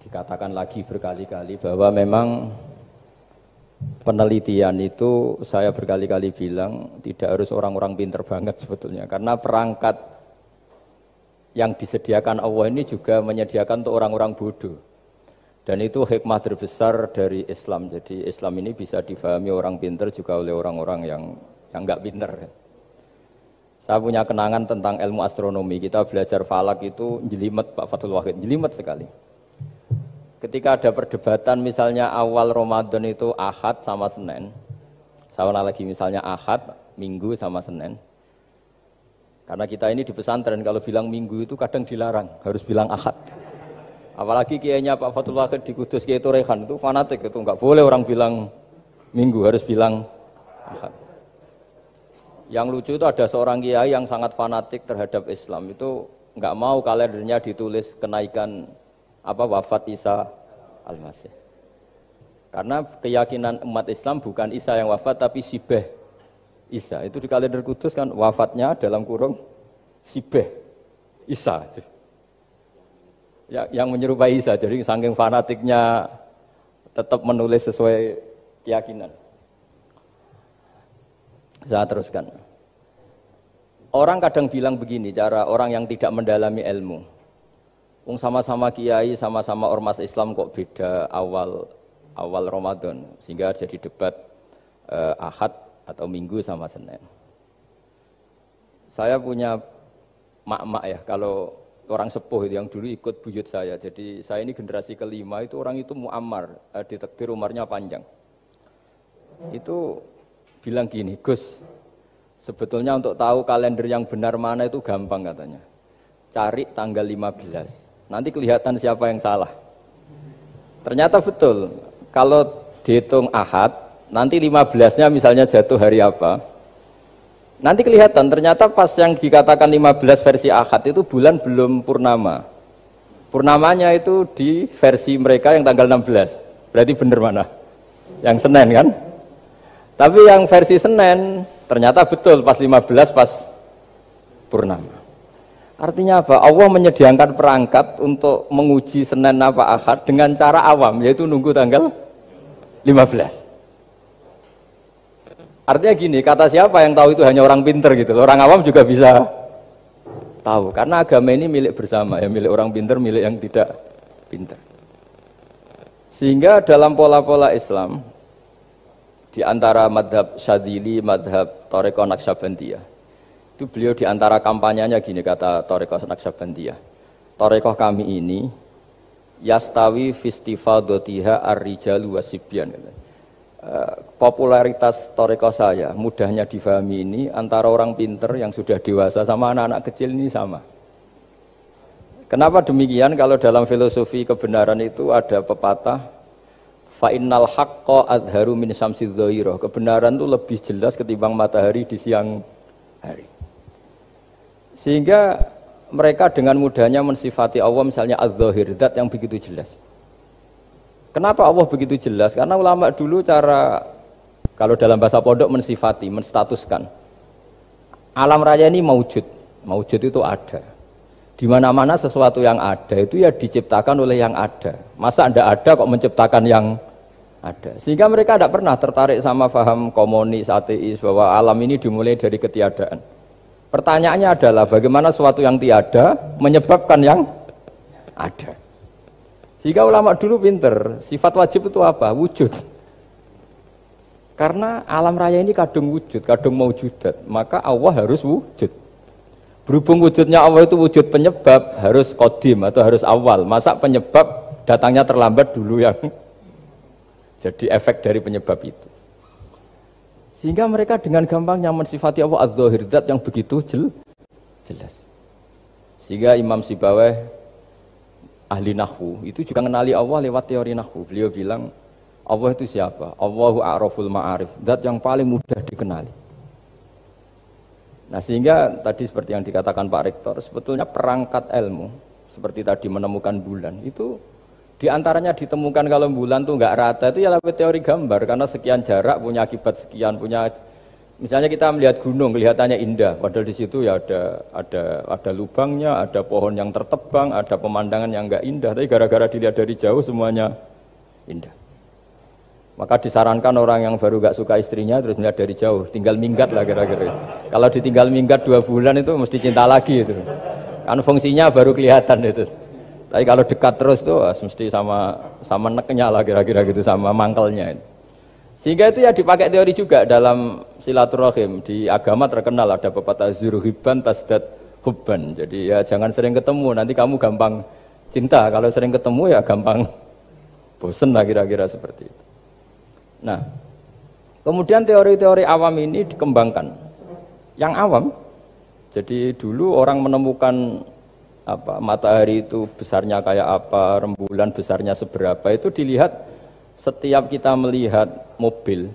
dikatakan lagi berkali-kali bahwa memang penelitian itu saya berkali-kali bilang tidak harus orang-orang pinter banget sebetulnya, karena perangkat yang disediakan Allah ini juga menyediakan untuk orang-orang bodoh, dan itu hikmah terbesar dari Islam. Jadi Islam ini bisa difahami orang pinter juga oleh orang-orang yang nggak pinter. Saya punya kenangan tentang ilmu astronomi. Kita belajar falak itu jelimet, Pak Fathul Wahid, jelimet sekali. Ketika ada perdebatan misalnya awal Ramadan itu Ahad sama Senin, saya ulang lagi misalnya Ahad, Minggu sama Senin. Karena kita ini di pesantren kalau bilang Minggu itu kadang dilarang, harus bilang Ahad. Apalagi kiainya Pak Fathul Wahid di Kudus, Kiai Torehan itu fanatik, itu enggak boleh orang bilang Minggu, harus bilang Ahad. Yang lucu itu ada seorang kiai yang sangat fanatik terhadap Islam, itu enggak mau kalendernya ditulis kenaikan wafat Isa Al-Masih. Karena keyakinan umat Islam bukan Isa yang wafat tapi Sibeh Isa. Itu di kalender Kudus kan wafatnya dalam kurung Sibeh Isa. Ya, yang menyerupai Isa. Jadi saking fanatiknya tetap menulis sesuai keyakinan. Saya teruskan. Orang kadang bilang begini, cara orang yang tidak mendalami ilmu. Sama-sama kiai, sama-sama ormas Islam kok beda awal Ramadan, sehingga jadi debat Ahad atau Minggu sama Senin. Saya punya mak-mak ya, kalau orang sepuh itu yang dulu ikut buyut saya. Jadi saya ini generasi kelima, itu orang itu muammar, ditakdir umarnya panjang. Itu bilang gini, Gus, sebetulnya untuk tahu kalender yang benar mana itu gampang katanya. Cari tanggal 15, nanti kelihatan siapa yang salah. Ternyata betul, kalau dihitung Ahad, nanti 15-nya misalnya jatuh hari apa, nanti kelihatan ternyata pas yang dikatakan 15 versi Ahad itu bulan belum purnama. Purnamanya itu di versi mereka yang tanggal 16, berarti benar mana? Yang Senin kan? Tapi yang versi Senin ternyata betul pas 15 pas purnama. Artinya apa? Allah menyediakan perangkat untuk menguji Senin apa Ahad dengan cara awam, yaitu nunggu tanggal 15. Artinya gini, kata siapa yang tahu itu hanya orang pinter gitu. Orang awam juga bisa tahu, karena agama ini milik bersama, ya milik orang pinter, milik yang tidak pinter. Sehingga dalam pola-pola Islam, di antara madhab Syadzili, madhab Thariqah Naqsyabandiyah, itu beliau di antara kampanyenya gini, kata Thariqah Naqsyabandiyah, Thariqah kami ini yastawi fistifadatiha ar-rijalu wasibyan. Popularitas Thariqah saya, mudahnya difahami ini, antara orang pinter yang sudah dewasa sama anak-anak kecil ini sama. Kenapa demikian? Kalau dalam filosofi kebenaran itu ada pepatah, fa innal haqqa adharu min syamsi dhairah. Kebenaran itu lebih jelas ketimbang matahari di siang hari. Sehingga mereka dengan mudahnya mensifati Allah misalnya adz-dzahir, zat yang begitu jelas. Kenapa Allah begitu jelas? Karena ulama dulu cara, kalau dalam bahasa pondok mensifati, menstatuskan. Alam raya ini maujud. Maujud itu ada. Di mana-mana sesuatu yang ada itu ya diciptakan oleh yang ada. Masa Anda ada kok menciptakan yang ada? Sehingga mereka tidak pernah tertarik sama faham komunis, ateis, bahwa alam ini dimulai dari ketiadaan. Pertanyaannya adalah bagaimana sesuatu yang tiada menyebabkan yang ada. Sehingga ulama dulu pinter, sifat wajib itu apa? Wujud. Karena alam raya ini kadung wujud, kadung maujudat, maka Allah harus wujud. Berhubung wujudnya Allah itu wujud penyebab, harus qadim atau harus awal. Masa penyebab datangnya terlambat dulu yang jadi efek dari penyebab itu. Sehingga mereka dengan gampangnya mensifati Allah adz-dzahir, zat yang begitu jelas. Sehingga Imam Sibawayh, ahli nahwu, itu juga mengenali Allah lewat teori nahwu. Beliau bilang, Allah itu siapa? Allahu a'raful ma'arif, zat yang paling mudah dikenali. Nah, sehingga tadi seperti yang dikatakan Pak Rektor, sebetulnya perangkat ilmu seperti tadi menemukan bulan itu diantaranya ditemukan kalau bulan tuh nggak rata itu ya lewat teori gambar, karena sekian jarak punya akibat sekian, punya Misalnya kita melihat gunung kelihatannya indah, padahal di situ ya ada lubangnya, ada pohon yang tertebang, ada pemandangan yang enggak indah, tapi gara-gara dilihat dari jauh semuanya indah. Maka disarankan orang yang baru enggak suka istrinya terus melihat dari jauh, tinggal minggat lah kira-kira. Kalau ditinggal minggat 2 bulan itu mesti cinta lagi itu. Kan fungsinya baru kelihatan itu. Tapi kalau dekat terus tuh mesti sama neknya lah kira-kira gitu, sama mangkelnya itu. Sehingga itu ya dipakai teori juga dalam silaturahim. Di agama terkenal ada pepatah zurhibban tasdad hubban. Jadi ya jangan sering ketemu, nanti kamu gampang cinta. Kalau sering ketemu ya gampang bosen lah kira-kira seperti itu. Nah, kemudian teori-teori awam ini dikembangkan. Yang awam, jadi dulu orang menemukan matahari itu besarnya kayak apa, rembulan besarnya seberapa, itu dilihat setiap kita melihat mobil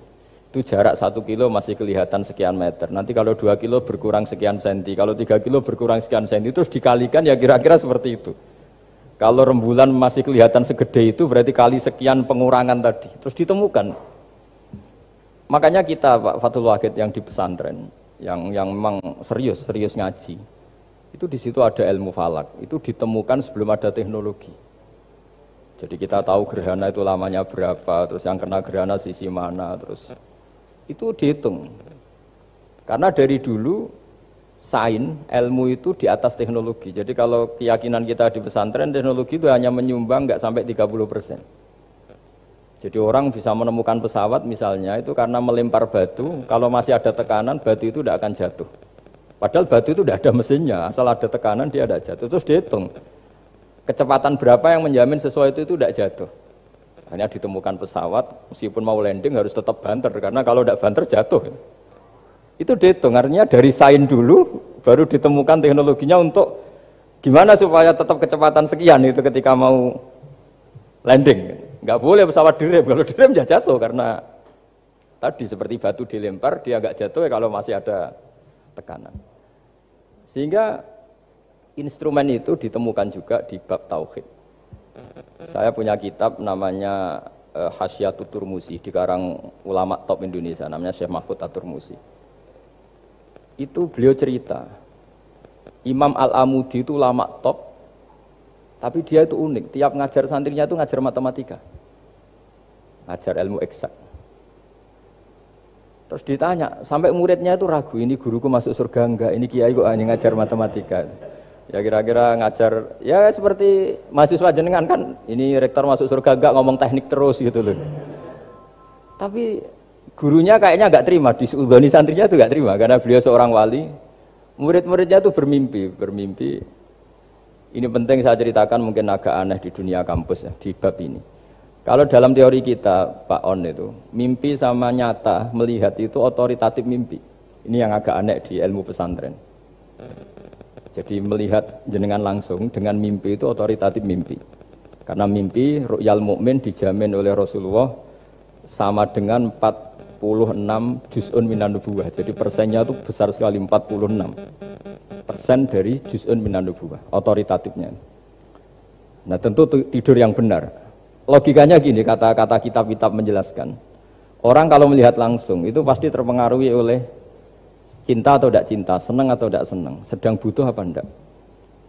itu jarak 1 kilo masih kelihatan sekian meter, nanti kalau 2 kilo berkurang sekian senti, kalau 3 kilo berkurang sekian senti, terus dikalikan ya kira-kira seperti itu. Kalau rembulan masih kelihatan segede itu berarti kali sekian pengurangan tadi, terus ditemukan. Makanya kita Pak Fathul Wahid yang di pesantren yang memang serius ngaji, itu di situ ada ilmu falak, itu ditemukan sebelum ada teknologi. Jadi kita tahu gerhana itu lamanya berapa, terus yang kena gerhana sisi mana, terus itu dihitung. Karena dari dulu sains, ilmu itu di atas teknologi. Jadi kalau keyakinan kita di pesantren, teknologi itu hanya menyumbang nggak sampai 30%. Jadi orang bisa menemukan pesawat misalnya itu karena melempar batu, kalau masih ada tekanan batu itu tidak akan jatuh. Padahal batu itu tidak ada mesinnya, asal ada tekanan dia tidak jatuh. Terus dihitung. Kecepatan berapa yang menjamin sesuatu itu tidak jatuh. Hanya ditemukan pesawat, meskipun mau landing harus tetap banter, karena kalau tidak banter jatuh. Itu dihitung, artinya dari sains dulu, baru ditemukan teknologinya untuk gimana supaya tetap kecepatan sekian itu ketika mau landing. Nggak boleh pesawat direm, kalau direm ya jatuh, karena tadi seperti batu dilempar, dia nggak jatuh ya kalau masih ada tekanan. Sehingga instrumen itu ditemukan juga di bab tauhid. Saya punya kitab namanya Hasyiatut Turmusi, dikarang ulama top Indonesia, namanya Syekh Mahfud At-Turmusi. Itu beliau cerita, Imam Al-Amudi itu ulama top, tapi dia itu unik, tiap ngajar santrinya itu ngajar matematika, ngajar ilmu eksak. Terus ditanya, sampai muridnya itu ragu, ini guruku masuk surga enggak, ini kiai kok hanya ngajar matematika. Ya kira-kira ngajar, ya seperti mahasiswa jenengan kan, ini rektor masuk surga enggak, ngomong teknik terus gitu loh. Tapi gurunya kayaknya enggak terima, diudhoni santrinya itu enggak terima, karena beliau seorang wali. Murid-muridnya itu bermimpi. Ini penting saya ceritakan, mungkin agak aneh di dunia kampus ya, di bab ini. Kalau dalam teori kita, Pak On itu, mimpi sama nyata, melihat itu otoritatif mimpi. Ini yang agak aneh di ilmu pesantren. Jadi melihat jenengan langsung dengan mimpi itu otoritatif mimpi. Karena mimpi ru'yal mukmin dijamin oleh Rasulullah sama dengan 46 juz'un minan nubuwah. Jadi persennya itu besar sekali, 46% dari juz'un minan nubuwah, otoritatifnya. Nah tentu tidur yang benar. Logikanya gini, kata-kata kitab-kitab menjelaskan. Orang kalau melihat langsung itu pasti terpengaruhi oleh cinta atau tidak cinta, senang atau tidak senang, sedang butuh apa enggak.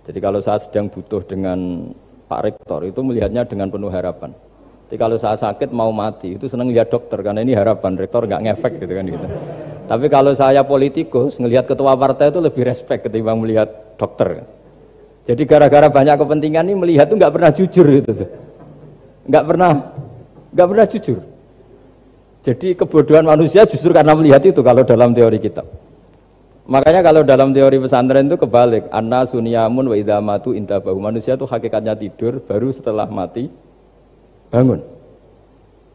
Jadi kalau saya sedang butuh dengan Pak Rektor itu melihatnya dengan penuh harapan. Jadi kalau saya sakit mau mati itu senang lihat dokter karena ini harapan, Rektor nggak ngefek gitu kan gitu. Tapi kalau saya politikus ngelihat ketua partai itu lebih respect ketimbang melihat dokter. Jadi gara-gara banyak kepentingan ini melihat itu nggak pernah jujur gitu. Nggak pernah jujur. Jadi kebodohan manusia justru karena melihat itu kalau dalam teori kita. Makanya kalau dalam teori pesantren itu kebalik, anna sunyamun wa idza matu intabahu. Manusia itu hakikatnya tidur, baru setelah mati bangun.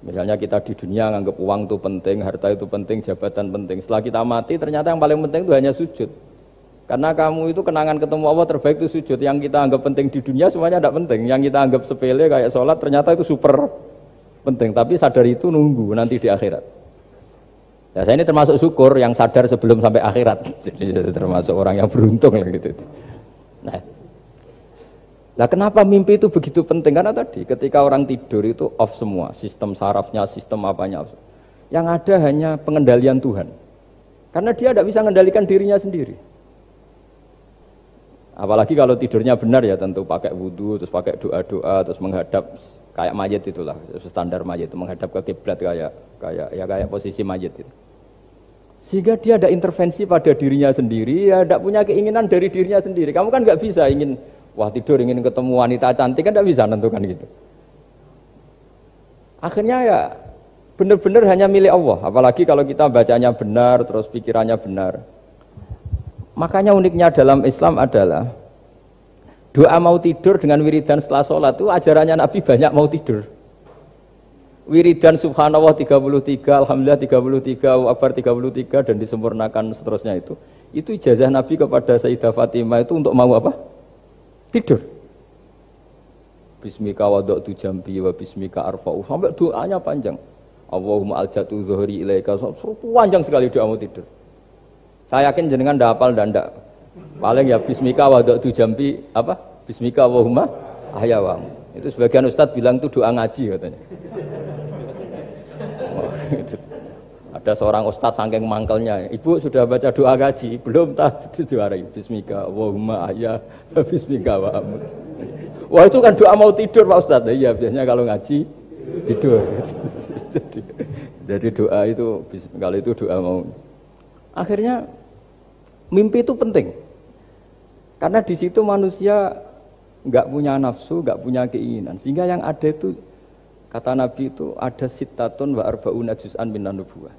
Misalnya kita di dunia nganggap uang itu penting, harta itu penting, jabatan penting. Setelah kita mati ternyata yang paling penting itu hanya sujud. Karena kamu itu kenangan ketemu Allah terbaik itu sujud. Yang kita anggap penting di dunia semuanya tidak penting. Yang kita anggap sepele kayak sholat ternyata itu super penting. Tapi sadar itu nunggu nanti di akhirat. Ya, saya ini termasuk syukur yang sadar sebelum sampai akhirat. Jadi termasuk orang yang beruntung lah gitu. Nah, kenapa mimpi itu begitu penting? Karena tadi ketika orang tidur itu off semua, sistem sarafnya, sistem apanya. Yang ada hanya pengendalian Tuhan. Karena dia tidak bisa mengendalikan dirinya sendiri. Apalagi kalau tidurnya benar ya tentu pakai wudhu, terus pakai doa-doa, terus menghadap kayak mayit itulah, standar mayit itu menghadap ke kiblat kayak posisi mayit itu. Sehingga dia ada intervensi pada dirinya sendiri, ya tidak punya keinginan dari dirinya sendiri. Kamu kan nggak bisa ingin wah tidur ingin ketemu wanita cantik kan tidak bisa nentukan gitu. Akhirnya ya benar-benar hanya milik Allah. Apalagi kalau kita bacanya benar, terus pikirannya benar. Makanya uniknya dalam Islam adalah doa mau tidur dengan wiridan setelah sholat itu ajarannya Nabi banyak mau tidur. Wiridan subhanallah 33, alhamdulillah 33, Akbar 33 dan disempurnakan seterusnya itu ijazah Nabi kepada Sayyidah Fatimah itu untuk mau apa? Tidur. Bismika wada'tu jambi wa bismika arfa'u sampai doanya panjang. Allahumma aljatu zuhri ilaika, panjang sekali doa mau tidur. Saya yakin jenengan ndak hafal dan ndak. Paling ya bismika wada'tu jambi apa? Bismika Allahumma ahyawamu. Itu sebagian ustaz bilang itu doa ngaji katanya. Ada seorang ustaz saking mangkelnya, ibu sudah baca doa ngaji? Belum, tadi juara bismika Allahumma ahya bismika wa amut. Wah itu kan doa mau tidur Pak Ustaz. Iya biasanya kalau ngaji tidur. Jadi doa itu kalau itu doa mau. Akhirnya mimpi itu penting. Karena di situ manusia enggak punya nafsu, enggak punya keinginan. Sehingga yang ada itu kata Nabi itu ada sittatun wa arba'una juz'an minan nubuwah.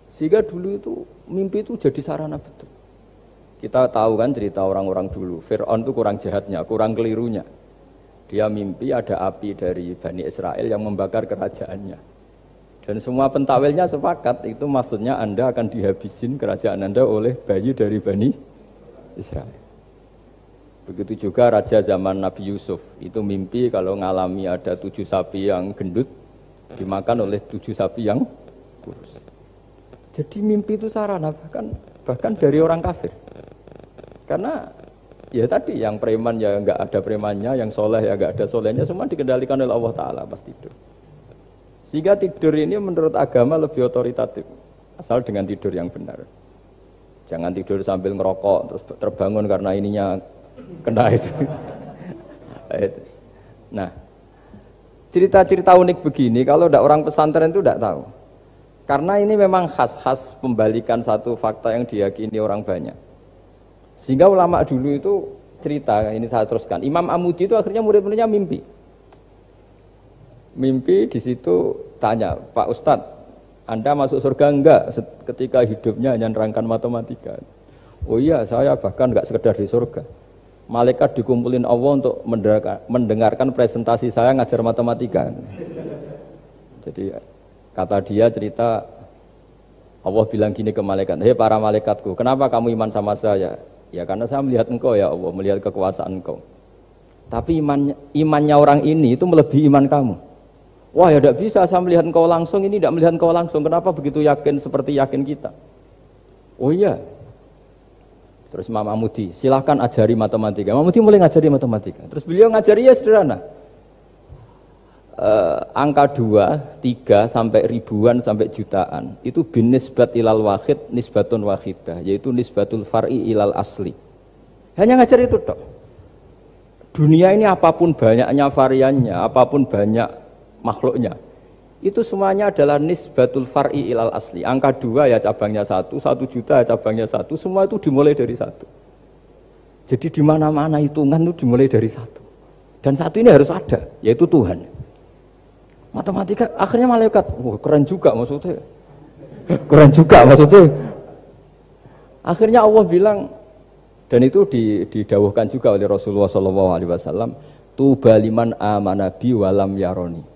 Sehingga dulu itu mimpi itu jadi sarana betul. Kita tahu kan cerita orang-orang dulu, Fir'aun itu kurang jahatnya, kurang kelirunya. Dia mimpi ada api dari Bani Israel yang membakar kerajaannya. Dan semua pentawilnya sepakat, itu maksudnya Anda akan dihabisin kerajaan Anda oleh bayi dari Bani Israel. Begitu juga raja zaman Nabi Yusuf, itu mimpi kalau ngalami ada 7 sapi yang gendut, dimakan oleh 7 sapi yang kurus. Jadi mimpi itu sarana, bahkan dari orang kafir. Karena ya tadi yang preman ya enggak ada premannya, yang soleh ya enggak ada solehnya, semua dikendalikan oleh Allah Ta'ala pas tidur. Sehingga tidur ini menurut agama lebih otoritatif, asal dengan tidur yang benar. Jangan tidur sambil ngerokok, terus terbangun karena ininya kena itu. Nah, cerita-cerita unik begini, kalau tidak orang pesantren itu tidak tahu. Karena ini memang khas pembalikan satu fakta yang diyakini orang banyak. Sehingga ulama dulu itu cerita, ini saya teruskan. Imam Amudi itu akhirnya murid-muridnya mimpi. Mimpi di situ tanya, Pak Ustadz, Anda masuk surga enggak ketika hidupnya hanya nerangkan matematika? Oh iya, saya bahkan enggak sekedar di surga. Malaikat dikumpulin Allah untuk mendengarkan presentasi saya ngajar matematika. Jadi kata dia cerita, Allah bilang gini ke malaikat, hei para malaikatku, kenapa kamu iman sama saya? Ya karena saya melihat engkau ya Allah, melihat kekuasaan engkau. Tapi imannya orang ini itu melebihi iman kamu. Wah ya tidak bisa, saya melihat engkau langsung, ini tidak melihat engkau langsung. Kenapa begitu yakin seperti yakin kita? Oh iya. Terus Imam Amudi, silahkan ajari matematika. Imam Amudi mulai ngajari matematika. Terus beliau ngajari ya sederhana. Angka 2, 3 sampai ribuan sampai jutaan. Itu bin nisbat ilal wahid, nisbatun wahidah. Yaitu nisbatul far'i ilal asli. Hanya ngajar itu dok. Dunia ini apapun banyaknya variannya, apapun banyak makhluknya, itu semuanya adalah nisbatul far'i ilal asli. Angka 2 ya cabangnya 1, 1 juta ya cabangnya 1, semua itu dimulai dari 1. Jadi di mana-mana hitungan itu dimulai dari 1. Dan 1 ini harus ada, yaitu Tuhan. Matematika akhirnya malaikat, wah keren juga maksudnya. Keren juga maksudnya. Akhirnya Allah bilang, dan itu didawuhkan juga oleh Rasulullah SAW, tuba liman amana bi walam yaroni.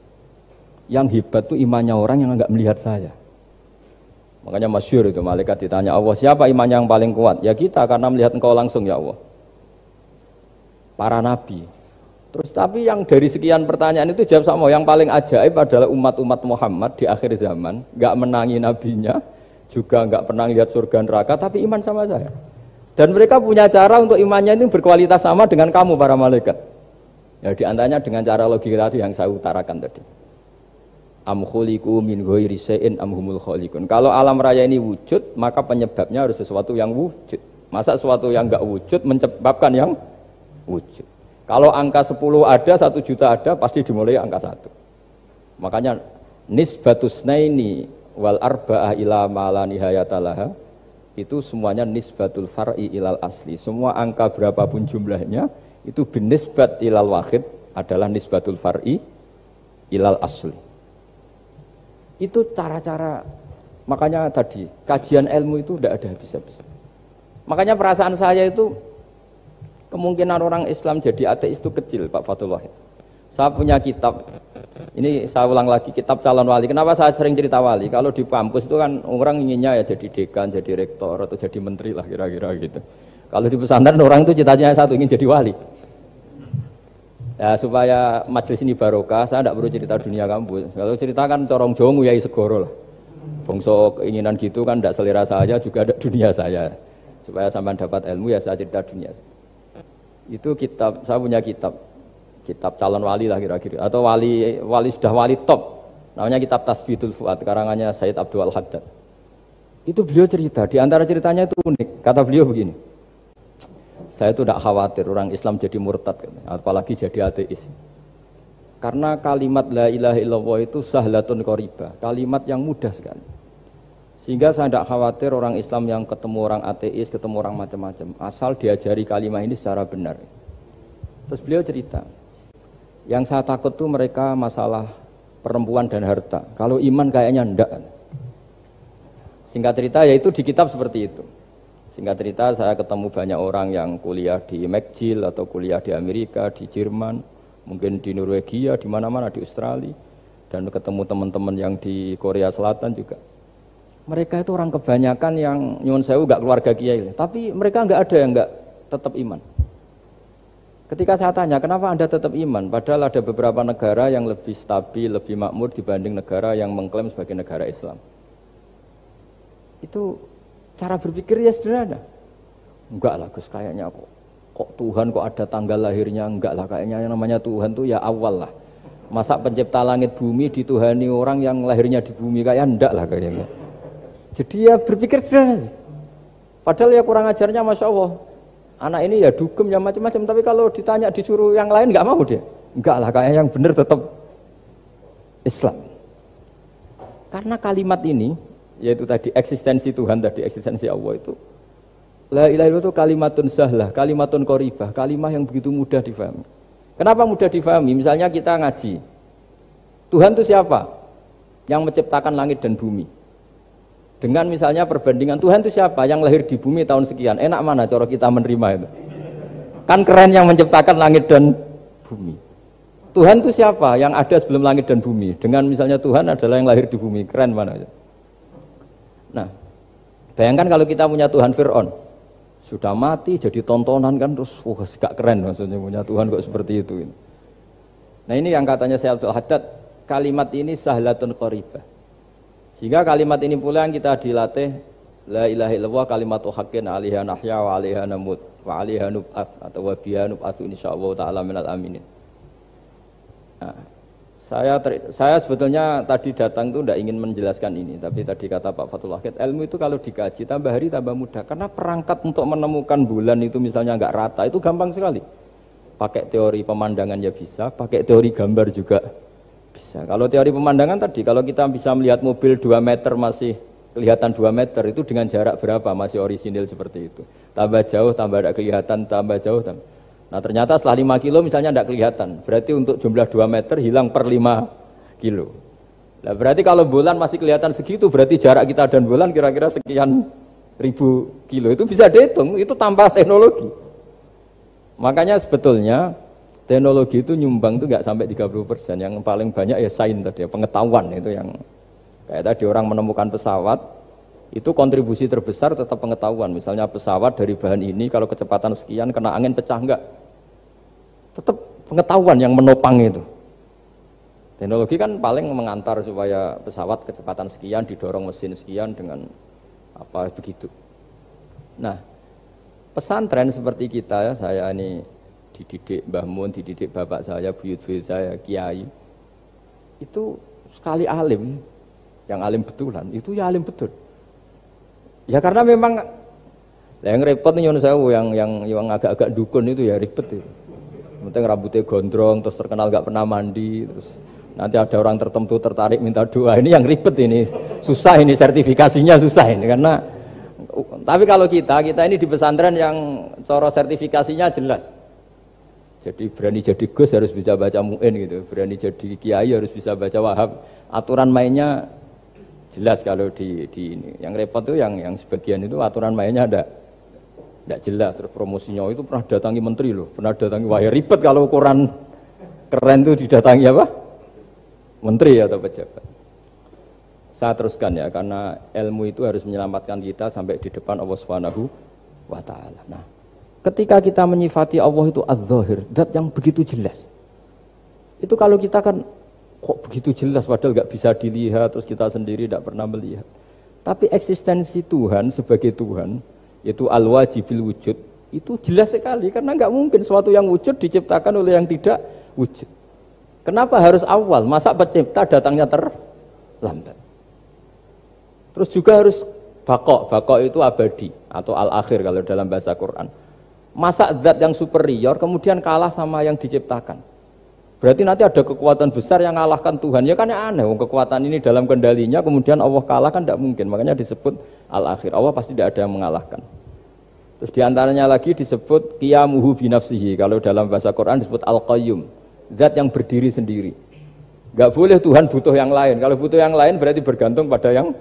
Yang hebat itu imannya orang yang enggak melihat saya. Makanya masyhur itu malaikat ditanya Allah, siapa imannya yang paling kuat? Ya kita, karena melihat engkau langsung ya Allah. Para nabi. Terus tapi yang dari sekian pertanyaan itu jawab sama, yang paling ajaib adalah umat-umat Muhammad di akhir zaman, enggak menangi nabinya, juga enggak pernah lihat surga neraka, tapi iman sama saya. Dan mereka punya cara untuk imannya ini berkualitas sama dengan kamu para malaikat. Ya diantaranya dengan cara logika tadi yang saya utarakan tadi. am khuliqu min ghairi syai'in am humul khaliqun. Kalau alam raya ini wujud, maka penyebabnya harus sesuatu yang wujud. Masa sesuatu yang enggak wujud menyebabkan yang wujud. Kalau angka 10 ada, 1 juta ada, pasti dimulai angka 1. Makanya nisbatus naini wal arba'ah ila ma la nihayata laha, itu semuanya nisbatul far'i ilal asli. Semua angka berapapun jumlahnya itu binisbat ilal wahid adalah nisbatul far'i ilal asli. Itu cara-cara, makanya tadi kajian ilmu itu tidak ada habis-habis. Makanya perasaan saya itu kemungkinan orang Islam jadi ateis itu kecil, Pak Fathul Wahid. Saya punya kitab, ini saya ulang lagi, kitab calon wali. Kenapa saya sering cerita wali? Kalau di kampus itu kan orang inginnya ya jadi dekan, jadi rektor atau jadi menteri lah kira-kira gitu. Kalau di pesantren orang itu cita-citanya satu, ingin jadi wali. Ya, supaya majelis ini barokah, saya tidak perlu cerita dunia kampus. Kalau cerita kan corong Jawa nguyai segoro lah. Bongso keinginan gitu kan tidak selera saya, juga ada dunia saya. Supaya sampai dapat ilmu ya saya cerita dunia. Itu kitab, saya punya kitab calon wali lah kira-kira. Atau wali sudah wali top. Namanya kitab Tasbitul Fuad, karangannya Sayyid Abdul Haddad. Itu beliau cerita, di antara ceritanya itu unik. Kata beliau begini, saya itu tidak khawatir orang Islam jadi murtad, apalagi jadi ateis. Karena kalimat la ilaha illallah itu sahlatun qaribah, kalimat yang mudah sekali. Sehingga saya tidak khawatir orang Islam yang ketemu orang ateis, ketemu orang macam-macam, asal diajari kalimat ini secara benar. Terus beliau cerita, yang saya takut tuh mereka masalah perempuan dan harta. Kalau iman kayaknya enggak. Singkat cerita yaitu di kitab seperti itu. Singkat cerita saya ketemu banyak orang yang kuliah di McGill atau kuliah di Amerika, di Jerman, mungkin di Norwegia, di mana-mana, di Australia, dan ketemu teman-teman yang di Korea Selatan juga. Mereka itu orang kebanyakan yang nyuwun sewu enggak keluarga kiai, tapi mereka enggak ada yang enggak tetap iman. Ketika saya tanya, kenapa Anda tetap iman? Padahal ada beberapa negara yang lebih stabil, lebih makmur dibanding negara yang mengklaim sebagai negara Islam. Itu cara berpikir ya sederhana. Enggak lah Gus, kayaknya kok Tuhan kok ada tanggal lahirnya, enggak lah, kayaknya yang namanya Tuhan tuh ya awal lah. Masa pencipta langit bumi dituhani orang yang lahirnya di bumi, kayak enggak lah kayaknya. Jadi ya berpikir sederhana. Padahal ya kurang ajarnya Masya Allah. Anak ini ya dugem ya macam-macam, tapi kalau ditanya disuruh yang lain enggak mau dia. Enggak lah, kayaknya yang benar tetap Islam. Karena kalimat ini, yaitu tadi eksistensi Tuhan, tadi eksistensi Allah itu, la ilaha illallah itu kalimatun sahlah, kalimatun qoribah, kalimah yang begitu mudah difahami. Kenapa mudah difahami? Misalnya kita ngaji, Tuhan itu siapa? Yang menciptakan langit dan bumi. Dengan misalnya perbandingan Tuhan itu siapa? Yang lahir di bumi tahun sekian. Enak mana cara kita menerima itu? Kan keren yang menciptakan langit dan bumi. Tuhan itu siapa? Yang ada sebelum langit dan bumi. Dengan misalnya Tuhan adalah yang lahir di bumi. Keren mana? Nah, bayangkan kalau kita punya Tuhan Fir'aun. Sudah mati jadi tontonan kan, terus gak keren maksudnya punya Tuhan kok seperti itu. Nah ini yang katanya Syekh Abdul Haddad, kalimat ini sahlatun qaribah. Sehingga kalimat ini pula yang kita dilatih, la ilaha illallah kalimatu haqqin 'alaiha nahya wa 'alaiha namut wa 'alaiha nub'ats atau wa biha nub'atsu insyaallah taala minal aminin. Nah, saya sebetulnya tadi datang itu tidak ingin menjelaskan ini, tapi tadi kata Pak Fathul Wahid, ilmu itu kalau dikaji tambah hari tambah mudah, karena perangkat untuk menemukan bulan itu misalnya enggak rata itu gampang sekali. Pakai teori pemandangan ya bisa, pakai teori gambar juga bisa. Kalau teori pemandangan tadi, kalau kita bisa melihat mobil 2 meter masih kelihatan 2 meter, itu dengan jarak berapa masih orisinil seperti itu. Tambah jauh, tambah tidak kelihatan, tambah jauh. Nah ternyata setelah 5 kilo misalnya tidak kelihatan. Berarti untuk jumlah 2 meter hilang per 5 kilo. Nah berarti kalau bulan masih kelihatan segitu, berarti jarak kita dan bulan kira-kira sekian ribu kilo. Itu bisa dihitung, itu tanpa teknologi. Makanya sebetulnya teknologi itu nyumbang itu nggak sampai 30%. Yang paling banyak ya sains tadi, pengetahuan itu yang kayak tadi orang menemukan pesawat, itu kontribusi terbesar tetap pengetahuan. Misalnya pesawat dari bahan ini kalau kecepatan sekian kena angin pecah enggak, tetap pengetahuan yang menopang itu. Teknologi kan paling mengantar supaya pesawat kecepatan sekian didorong mesin sekian dengan apa begitu. Nah pesantren seperti kita ya, saya ini dididik Mbah Mun, dididik bapak saya, buyut-buyut saya, kiai, itu sekali alim, yang alim betulan, itu ya alim betul. Ya karena memang yang repot nih nyuwun sewu yang agak-agak dukun itu ya ribet itu. Penting rambutnya gondrong, terus terkenal gak pernah mandi, terus nanti ada orang tertentu tertarik minta doa. Ini yang ribet ini, susah ini sertifikasinya susah ini karena. Tapi kalau kita ini di pesantren yang coro sertifikasinya jelas. Jadi berani jadi Gus harus bisa baca Mu'in gitu, berani jadi Kiai harus bisa baca Wahab. Aturan mainnya jelas kalau di ini. Yang repot tuh yang sebagian itu aturan mainnya tidak jelas. Terus promosinya itu pernah datangi menteri loh, pernah datangi wah ya ribet kalau ukuran keren tuh didatangi apa? Menteri atau pejabat. Saya teruskan ya, karena ilmu itu harus menyelamatkan kita sampai di depan Allah Subhanahu wa Ta'ala. Nah, ketika kita menyifati Allah itu az-zahir, zat yang begitu jelas. Itu kalau kita kan kok begitu jelas padahal nggak bisa dilihat, terus kita sendiri tidak pernah melihat. Tapi eksistensi Tuhan sebagai Tuhan, yaitu al-wajibil wujud, itu jelas sekali karena nggak mungkin suatu yang wujud diciptakan oleh yang tidak wujud. Kenapa harus awal? Masa pencipta datangnya terlambat? Terus juga harus bakok itu abadi atau al-akhir kalau dalam bahasa Quran. Masa zat yang superior kemudian kalah sama yang diciptakan. Berarti nanti ada kekuatan besar yang mengalahkan Tuhan. Ya kan aneh, kekuatan ini dalam kendalinya kemudian Allah kalah kan tidak mungkin. Makanya disebut al-akhir. Allah pasti tidak ada yang mengalahkan. Terus diantaranya lagi disebut qiyamuhu binafsihi. Kalau dalam bahasa Quran disebut al-qayyum. Zat yang berdiri sendiri. Enggak boleh Tuhan butuh yang lain. Kalau butuh yang lain berarti bergantung pada yang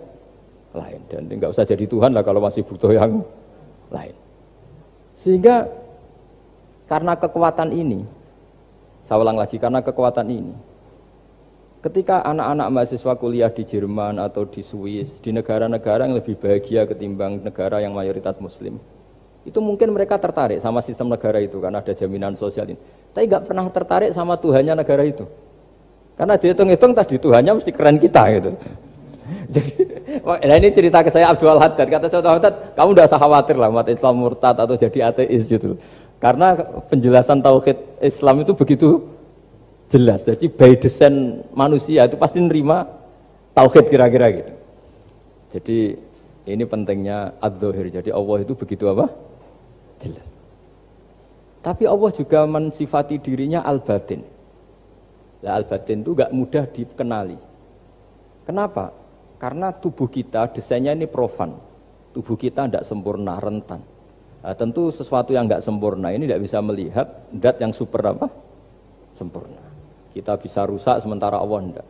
lain. Dan enggak usah jadi Tuhan lah kalau masih butuh yang lain. Sehingga karena kekuatan ini, saya ulang lagi, karena kekuatan ini, ketika anak-anak mahasiswa kuliah di Jerman atau di Swiss, di negara-negara yang lebih bahagia ketimbang negara yang mayoritas muslim, itu mungkin mereka tertarik sama sistem negara itu karena ada jaminan sosial ini. Tapi nggak pernah tertarik sama Tuhannya negara itu. Karena dihitung-hitung tadi Tuhannya mesti keren kita gitu. Jadi, nah ini cerita ke saya Abdul Haddad. Kata saya Abdul Haddad, kamu tidak usah khawatir lah umat Islam murtad atau jadi ateis gitu. Karena penjelasan tauhid Islam itu begitu jelas. Jadi by design manusia itu pasti nerima tauhid kira-kira gitu. Jadi ini pentingnya adz-dzahir. Jadi Allah itu begitu apa? Jelas. Tapi Allah juga mensifati dirinya al-batin. Nah, al-batin itu gak mudah dikenali. Kenapa? Karena tubuh kita desainnya ini profan. Tubuh kita tidak sempurna, rentan. Nah, tentu sesuatu yang nggak sempurna ini tidak bisa melihat zat yang super apa? Sempurna. Kita bisa rusak sementara Allah tidak.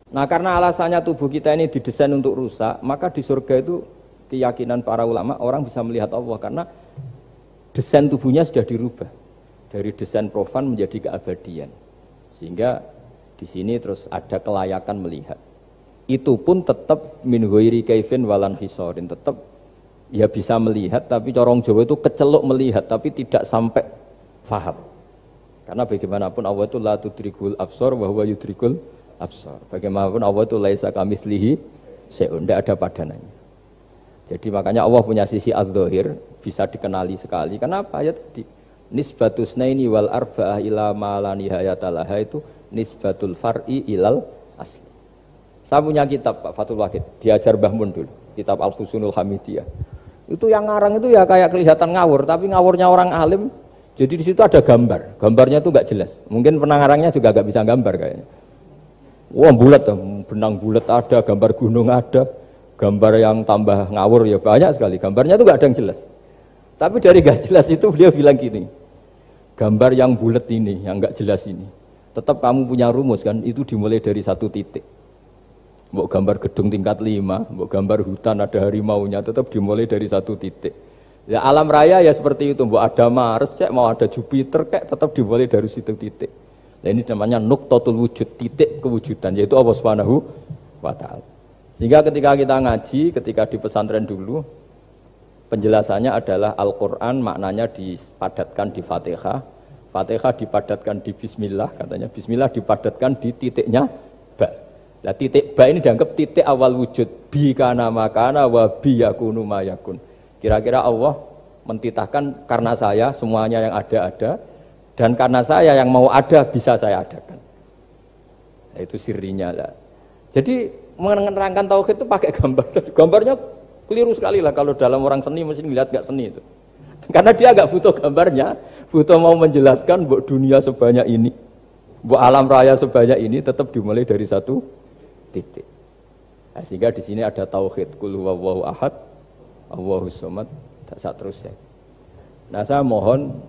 Nah karena alasannya tubuh kita ini didesain untuk rusak, maka di surga itu keyakinan para ulama orang bisa melihat Allah karena desain tubuhnya sudah dirubah dari desain profan menjadi keabadian. Sehingga di sini terus ada kelayakan melihat. Itu pun tetap min ghairi kaifin walan hisorin, tetap ya bisa melihat, tapi corong Jawa itu kecelok melihat, tapi tidak sampai faham. Karena bagaimanapun Allah itu la tudrikul absar wa huwa yudrikul absar. Bagaimanapun Allah itu laisa kamitslihi syai'un, tidak ada padanannya. Jadi makanya Allah punya sisi adz-dzahir bisa dikenali sekali. Kenapa? Ya tadi nisbatus naini wal arba'ah ila ma la nihayata laha itu nisbatul far'i ilal asli. Saya punya kitab Pak Fathul Wahid, diajar Mbah Mun dulu, kitab Al-Husunul Hamidiyah. Itu yang ngarang itu ya kayak kelihatan ngawur, tapi ngawurnya orang alim. Jadi di situ ada gambar, gambarnya itu nggak jelas. Mungkin pengarangnya juga nggak bisa gambar kayaknya. Wah bulat, benang bulat ada, gambar gunung ada, gambar yang tambah ngawur ya banyak sekali. Gambarnya itu nggak ada yang jelas. Tapi dari nggak jelas itu beliau bilang gini, gambar yang bulat ini, yang nggak jelas ini, tetap kamu punya rumus kan? Itu dimulai dari satu titik. Mau gambar gedung tingkat 5, mau gambar hutan ada harimaunya, tetap dimulai dari satu titik. Ya alam raya ya seperti itu, mau ada Mars, cek, mau ada Jupiter, kayak tetap dimulai dari situ titik. Nah ini namanya nuqtatul wujud, titik kewujudan, yaitu Allah Subhanahu wa Ta'ala. Sehingga ketika kita ngaji, ketika di pesantren dulu, penjelasannya adalah Al-Quran maknanya dipadatkan di Fatihah, Fatihah dipadatkan di Bismillah, katanya Bismillah dipadatkan di titiknya Ba. Nah titik ba ini dianggap titik awal wujud, bi kana makana wa bi yakunu ma yakun. Kira-kira Allah mentitahkan karena saya semuanya yang ada dan karena saya yang mau ada bisa saya adakan. Nah, itu sirinya lah. Jadi menerangkan tauhid itu pakai gambar. Gambarnya keliru sekali lah kalau dalam orang seni mesti melihat gak seni itu. Karena dia agak butuh gambarnya, butuh mau menjelaskan bahwa dunia sebanyak ini, bahwa alam raya sebanyak ini tetap dimulai dari satu titik. Nah, sehingga di sini ada tauhid qul huwallahu ahad, Allahus samad, tak seterusnya. Nah, saya mohon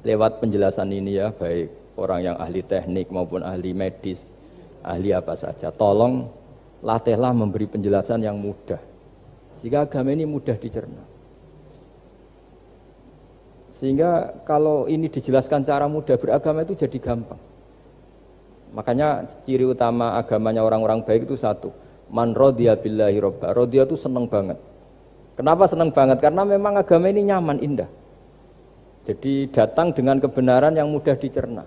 lewat penjelasan ini ya, baik orang yang ahli teknik maupun ahli medis, ahli apa saja, tolong latihlah memberi penjelasan yang mudah sehingga agama ini mudah dicerna. Sehingga kalau ini dijelaskan cara mudah, beragama itu jadi gampang. Makanya ciri utama agamanya orang-orang baik itu satu, man radiya billahi robba. Radiya itu senang banget. Kenapa senang banget? Karena memang agama ini nyaman, indah. Jadi datang dengan kebenaran yang mudah dicerna.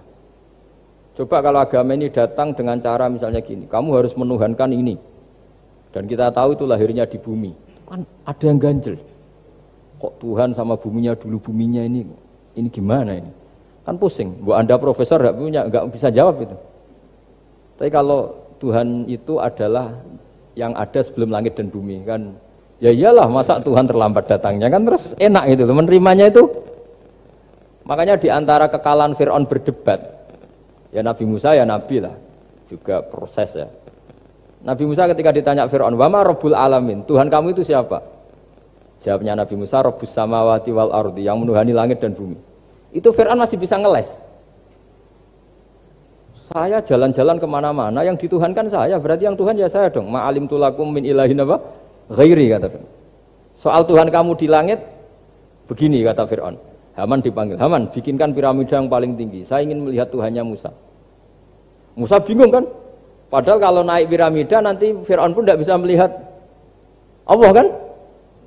Coba kalau agama ini datang dengan cara misalnya gini, kamu harus menuhankan ini. Dan kita tahu itu lahirnya di bumi. Kan ada yang ganjel. Kok Tuhan sama buminya dulu, buminya ini gimana ini? Kan pusing. Bu Anda profesor nggak bisa jawab itu. Tapi kalau Tuhan itu adalah yang ada sebelum langit dan bumi kan, ya iyalah masa Tuhan terlambat datangnya kan, terus enak itu menerimanya itu. Makanya di antara kekalahan Fir'aun berdebat, ya Nabi Musa ya Nabi lah, juga proses ya. Nabi Musa ketika ditanya Fir'aun, wa ma rabbul alamin, Tuhan kamu itu siapa? Jawabnya Nabi Musa, rabbus samawati wal ardi, yang menuhani langit dan bumi. Itu Fir'aun masih bisa ngeles. Saya jalan-jalan kemana-mana, yang dituhankan saya, berarti yang Tuhan ya saya dong. Ma'alim tulakum min ilahin apa? Ghairi, kata Fir'aun. Soal Tuhan kamu di langit, begini kata Fir'aun. Haman dipanggil, Haman bikinkan piramida yang paling tinggi, saya ingin melihat Tuhannya Musa. Musa bingung kan? Padahal kalau naik piramida nanti Fir'aun pun tidak bisa melihat Allah kan?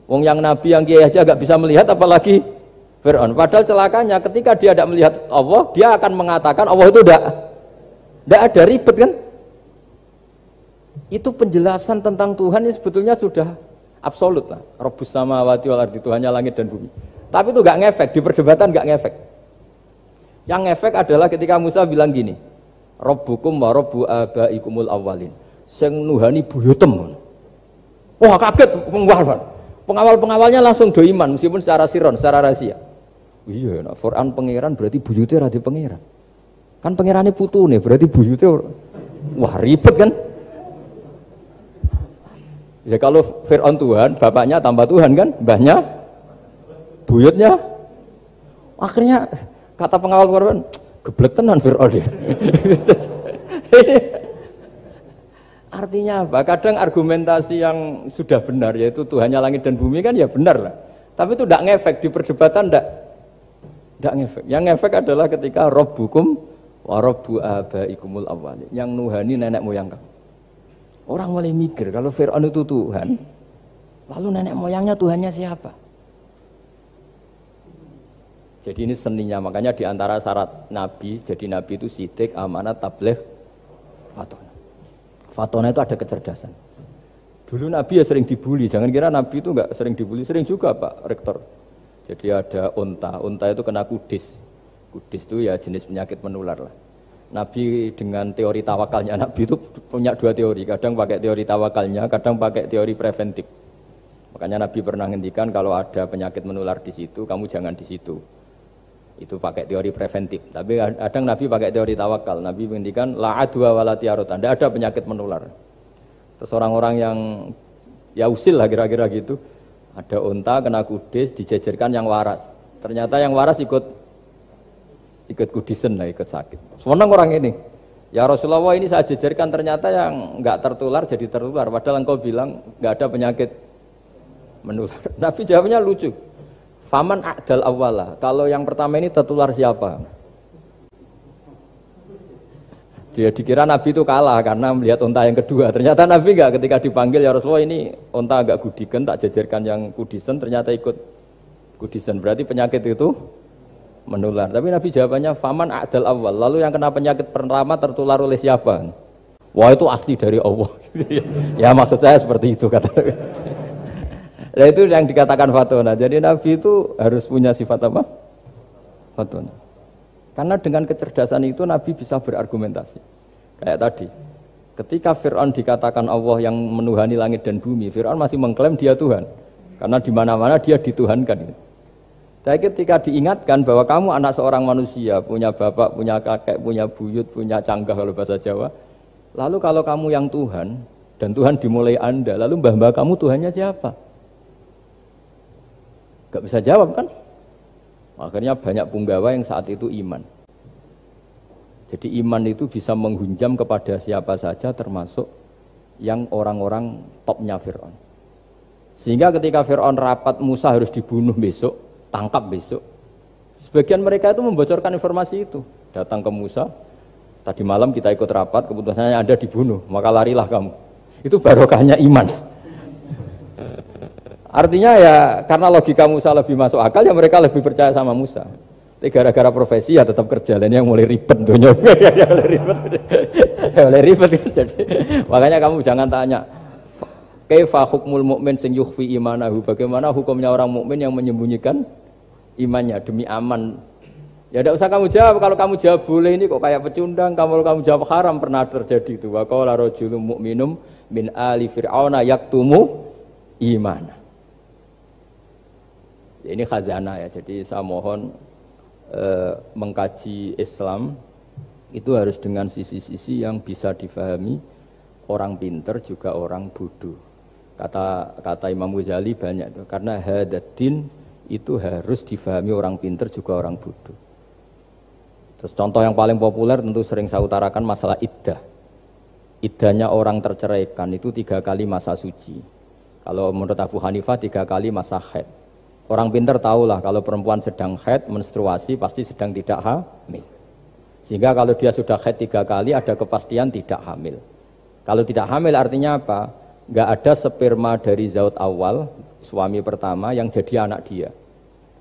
Wong yang Nabi yang kiai aja gak bisa melihat, apalagi Fir'aun. Padahal celakanya ketika dia tidak melihat Allah, dia akan mengatakan Allah itu tidak ada, ribet kan? Itu penjelasan tentang Tuhan ini sebetulnya sudah absolut lah. Rabbus samawati wal ardi, Tuhannya langit dan bumi. Tapi itu gak ngefek, di perdebatan gak ngefek. Yang ngefek adalah ketika Musa bilang gini, Rabbukum wa rabbu abaikumul awwalin, sing nuhani buyutem. Wah kaget pengawal-pengawalnya langsung do iman meskipun secara siron, secara rahasia. Iya, nah, Quran pangeran berarti buyute ra di pangeran. Kan pangerane putune berarti buyute wah ribet kan? Ya kalau Fir'aun Tuhan, bapaknya tambah Tuhan kan, mbahnya buyutnya. Akhirnya kata pengawal Quran, geblek tenan Fir'aun. Artinya apa? Kadang argumentasi yang sudah benar, yaitu Tuhannya langit dan bumi kan ya benar lah. Tapi itu tidak ngefek, di perdebatan tidak ngefek. Yang ngefek adalah ketika Rabbukum wa rabbu abaikumul awwalin, yang nuhani nenek moyang kamu. Orang mulai mikir kalau Fir'aun itu Tuhan, lalu nenek moyangnya Tuhannya siapa? Jadi ini seninya, makanya diantara syarat Nabi, jadi Nabi itu sidik, amanat, tabligh, fatona. Fatona itu ada kecerdasan. Dulu Nabi ya sering dibully, jangan kira Nabi itu enggak sering dibully, sering juga Pak Rektor. Jadi ada unta itu kena kudis. Kudis itu ya jenis penyakit menular lah. Nabi dengan teori tawakalnya, Nabi itu punya dua teori, kadang pakai teori tawakalnya, kadang pakai teori preventif. Makanya Nabi pernah ngendikan kalau ada penyakit menular di situ, kamu jangan di situ. Itu pakai teori preventif. Tapi kadang Nabi pakai teori tawakal. Nabi menghentikan la adwa wala tiarut. Tidak ada penyakit menular. Terus orang-orang yang ya usil lah kira-kira gitu. Ada unta kena kudis, dijejerkan yang waras. Ternyata yang waras ikut kudisen lah, ikut sakit. Senang orang ini. Ya Rasulullah, ini saya jejerkan, ternyata yang enggak tertular jadi tertular. Padahal engkau bilang enggak ada penyakit menular. Nabi jawabnya lucu. Faman a'dal awwala, kalau yang pertama ini tertular siapa? Dia dikira Nabi itu kalah karena melihat unta yang kedua. Ternyata Nabi enggak, ketika dipanggil ya Rasulullah ini unta agak gudikan, tak jejerkan yang kudisen, ternyata ikut kudisen. Berarti penyakit itu menular. Tapi Nabi jawabannya faman a'dal awwal, lalu yang kena penyakit pertama tertular oleh siapa? Wah itu asli dari Allah. Ya maksud saya seperti itu kata. Nah itu yang dikatakan fatona. Jadi Nabi itu harus punya sifat apa? Fatona. Karena dengan kecerdasan itu Nabi bisa berargumentasi. Kayak tadi, Ketika Fir'aun dikatakan Allah yang menuhani langit dan bumi, Fir'aun masih mengklaim dia Tuhan. Karena di mana-mana dia dituhankan. Tapi ketika diingatkan bahwa kamu anak seorang manusia, punya bapak, punya kakek, punya buyut, punya canggah kalau bahasa Jawa. Lalu kalau kamu yang Tuhan, dan Tuhan dimulai Anda, lalu mbah-mbah kamu Tuhannya siapa? Gak bisa jawab kan? Akhirnya banyak punggawa yang saat itu iman. Jadi iman itu bisa menghunjam kepada siapa saja termasuk yang orang-orang topnya Fir'aun. Sehingga ketika Fir'aun rapat Musa harus dibunuh besok, tangkap besok. Sebagian mereka itu membocorkan informasi itu. Datang ke Musa, tadi malam kita ikut rapat, keputusannya Anda dibunuh, maka larilah kamu. Itu barokahnya iman. Artinya ya karena logika Musa lebih masuk akal, ya mereka lebih percaya sama Musa. Tapi gara-gara profesi ya tetap kerja, dan yang mulai ribet tuh ya mulai ribet jadi makanya kamu jangan tanya kaifa hukmul mukmin sing yukhfi imanahu, bagaimana hukumnya orang mukmin yang menyembunyikan imannya demi aman. Ya tidak usah kamu jawab, kalau kamu jawab boleh ini kok kayak pecundang, kamu jawab haram, pernah terjadi itu. Wa qala rajulun mu'minum min ali fir'auna yaktumu imana. Ini khazanah ya, jadi saya mohon mengkaji Islam itu harus dengan sisi-sisi yang bisa difahami orang pinter juga orang bodoh. Kata Imam Ghazali banyak itu, karena hadatin itu harus difahami orang pinter juga orang bodoh. Terus contoh yang paling populer tentu sering saya utarakan masalah iddah. Iddahnya orang terceraikan itu 3 kali masa suci. Kalau menurut Abu Hanifah 3 kali masa haid. Orang pintar tahulah kalau perempuan sedang haid, menstruasi pasti sedang tidak hamil. Sehingga kalau dia sudah haid 3 kali ada kepastian tidak hamil. Kalau tidak hamil artinya apa? Enggak ada sperma dari zaut awal, suami pertama yang jadi anak dia.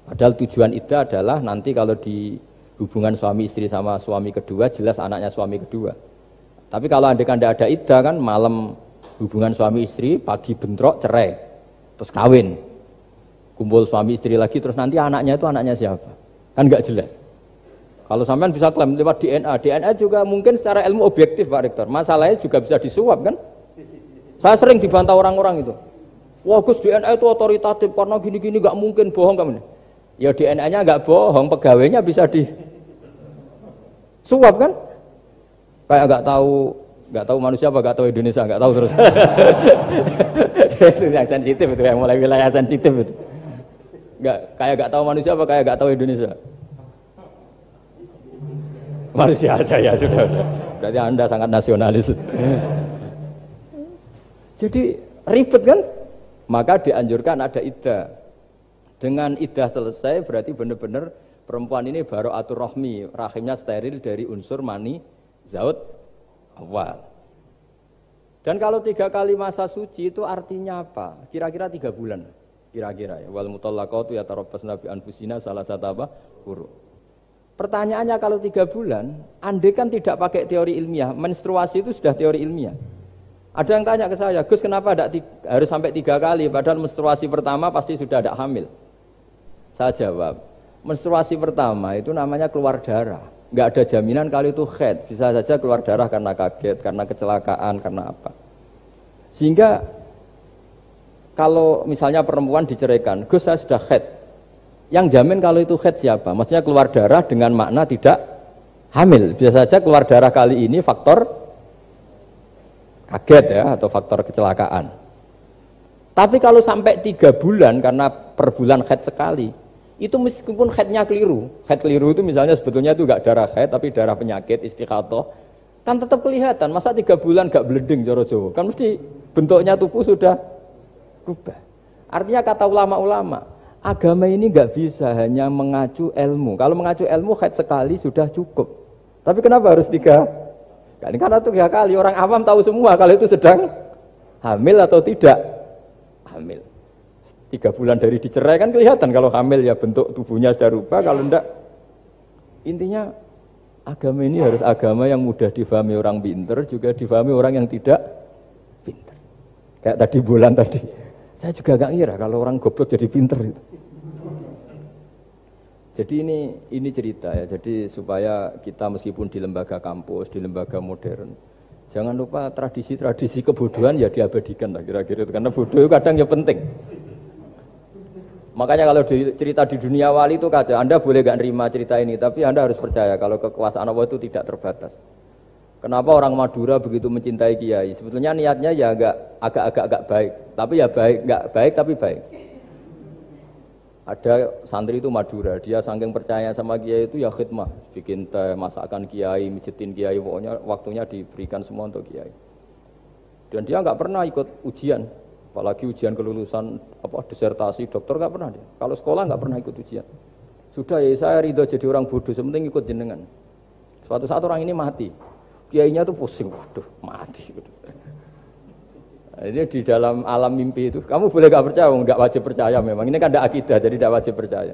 Padahal tujuan iddah adalah nanti kalau di hubungan suami istri sama suami kedua jelas anaknya suami kedua. Tapi kalau andaikan tidak ada iddah kan malam hubungan suami istri, pagi bentrok cerai, terus kawin. Kumpul suami istri lagi terus nanti anaknya itu anaknya siapa? Kan enggak jelas. Kalau sampean bisa klaim lewat DNA juga mungkin secara ilmu objektif Pak Rektor. Masalahnya juga bisa disuap kan? Saya sering dibantah orang-orang itu. Wah Gus DNA itu otoritatif karena gini-gini enggak mungkin bohong kamu. Ya DNA-nya enggak bohong, pegawainya bisa disuap kan? Kayak enggak tahu manusia apa enggak tahu Indonesia, enggak tahu terus. Itu yang sensitif itu, yang mulai wilayah sensitif itu. Kayak tahu manusia apa kayak tahu Indonesia? Manusia aja ya sudah. Berarti Anda sangat nasionalis. Jadi ribet kan? Maka dianjurkan ada iddah. Dengan iddah selesai berarti benar-benar perempuan ini baru atur rohmi, rahimnya steril dari unsur mani zaut awal. Dan kalau 3 kali masa suci itu artinya apa? Kira-kira 3 bulan. Kira-kira ya. Wal mutallaqatu yatarabbasna bi anfusina salasata apa? Quru. Pertanyaannya kalau 3 bulan, andai kan tidak pakai teori ilmiah, menstruasi itu sudah teori ilmiah. Ada yang tanya ke saya, Gus kenapa harus sampai 3 kali, padahal menstruasi pertama pasti sudah ada hamil. Saya jawab, menstruasi pertama itu namanya keluar darah. Enggak ada jaminan kalau itu haid, bisa saja keluar darah karena kaget, karena kecelakaan, karena apa. Sehingga kalau misalnya perempuan diceraikan, Gus saya sudah haid. Yang jamin kalau itu haid siapa? Maksudnya keluar darah dengan makna tidak hamil. Bisa saja keluar darah kali ini faktor kaget ya, atau faktor kecelakaan. Tapi kalau sampai 3 bulan karena per bulan haid sekali, itu meskipun haidnya keliru. Haid keliru itu misalnya sebetulnya itu enggak darah haid tapi darah penyakit istighathah, kan tetap kelihatan. Masa 3 bulan enggak bleeding joro Jawa? Kan mesti bentuknya tubuh sudah rubah. Artinya kata ulama-ulama, agama ini enggak bisa hanya mengacu ilmu. Kalau mengacu ilmu haid sekali sudah cukup. Tapi kenapa harus 3 kali? Karena 3 kali orang awam tahu semua kalau itu sedang hamil atau tidak hamil. 3 bulan dari dicerai kan kelihatan kalau hamil ya bentuk tubuhnya sudah rubah, kalau enggak. Intinya agama ini harus agama yang mudah difahami orang pinter, juga difahami orang yang tidak pinter. Kayak tadi bulan tadi, saya juga gak ngira kalau orang goblok jadi pinter itu. Jadi ini cerita ya, jadi supaya kita meskipun di lembaga kampus, di lembaga modern, Jangan lupa tradisi-tradisi kebodohan ya diabadikan lah kira-kira itu. Karena bodoh itu kadang ya penting. Makanya kalau cerita di dunia wali itu kacau. Anda boleh gak nerima cerita ini, tapi Anda harus percaya kalau kekuasaan Allah itu tidak terbatas. Kenapa orang Madura begitu mencintai kiai? Sebetulnya niatnya ya agak baik, tapi ya baik, nggak baik tapi baik. Ada santri itu Madura, dia saking percaya sama kiai itu ya khidmah, bikin teh, masakan kiai, mijitin kiai, pokoknya waktunya diberikan semua untuk kiai. Dan dia nggak pernah ikut ujian, apalagi ujian kelulusan disertasi dokter nggak pernah dia. Kalau sekolah nggak pernah ikut ujian. Sudah ya saya ridho jadi orang bodoh, sementing ikut jenengan. Suatu saat orang ini mati, kiainya tuh pusing, waduh mati. Ini di dalam alam mimpi itu, kamu boleh gak percaya, nggak wajib percaya memang. Ini kan ada akidah, jadi tidak wajib percaya.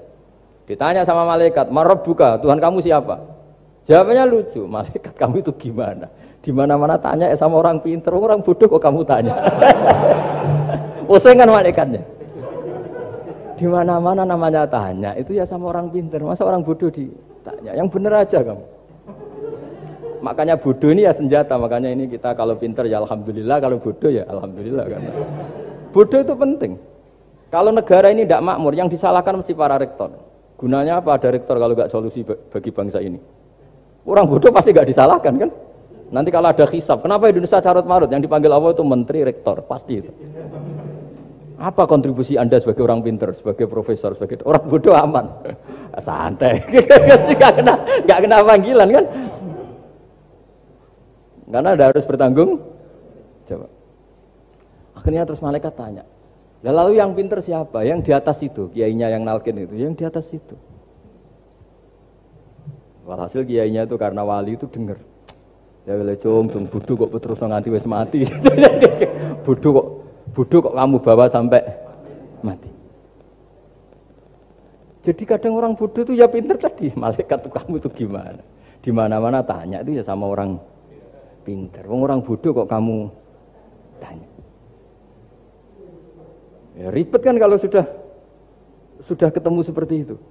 Ditanya sama malaikat, Marabbuka, Tuhan kamu siapa? Jawabannya lucu, malaikat kamu itu gimana? Di mana-mana tanya sama orang pinter, orang bodoh kok kamu tanya? Pusing kan malaikatnya. Di mana-mana namanya tanya, itu ya sama orang pinter, masa orang bodoh ditanya? Yang bener aja kamu. Makanya bodoh ini ya senjata, makanya ini kita kalau pinter ya alhamdulillah, kalau bodoh ya alhamdulillah. Karena bodoh itu penting. Kalau negara ini tidak makmur, yang disalahkan mesti para rektor. Gunanya apa ada rektor kalau nggak solusi bagi bangsa ini? Orang bodoh pasti nggak disalahkan kan? Nanti kalau ada hisab, kenapa Indonesia carut marut? Yang dipanggil Allah itu menteri, rektor, pasti itu. Apa kontribusi Anda sebagai orang pinter, sebagai profesor, sebagai orang bodoh aman? Santai, nggak kena panggilan kan? Karena Anda harus bertanggung jawab. Akhirnya terus malaikat tanya, lalu yang pinter siapa? Yang di atas itu, kiainya yang nalkin itu, yang di atas itu. Walhasil kiainya itu karena wali itu dengar. Ya wele cung bodoh kok terus nganti wis mati. bodoh kok kamu bawa sampai mati. Jadi kadang orang bodoh itu ya pinter tadi, malaikat tuh kamu itu gimana? Di mana-mana tanya itu ya sama orang pinter. Orang bodoh kok kamu tanya? Ya ribet kan kalau sudah ketemu seperti itu.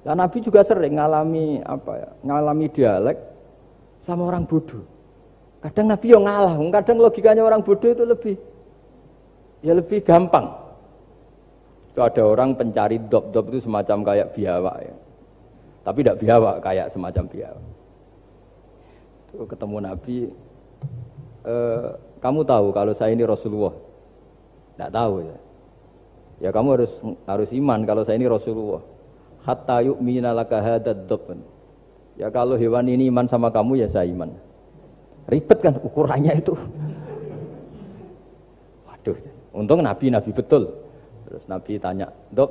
Nah, Nabi juga sering ngalami dialek sama orang bodoh. Kadang Nabi yang ngalah, kadang logikanya orang bodoh itu lebih gampang. Itu ada orang pencari dop itu semacam kayak biawak ya. Tapi tidak biawak, kayak semacam biawak. Ketemu Nabi, kamu tahu kalau saya ini Rasulullah? Tidak tahu ya. Ya kamu harus iman kalau saya ini Rasulullah. Hatta yu'mina laka hadad dhabban. Ya kalau hewan ini iman sama kamu ya saya iman. Ribet kan ukurannya itu. Waduh, untung Nabi betul. Terus Nabi tanya, Dob,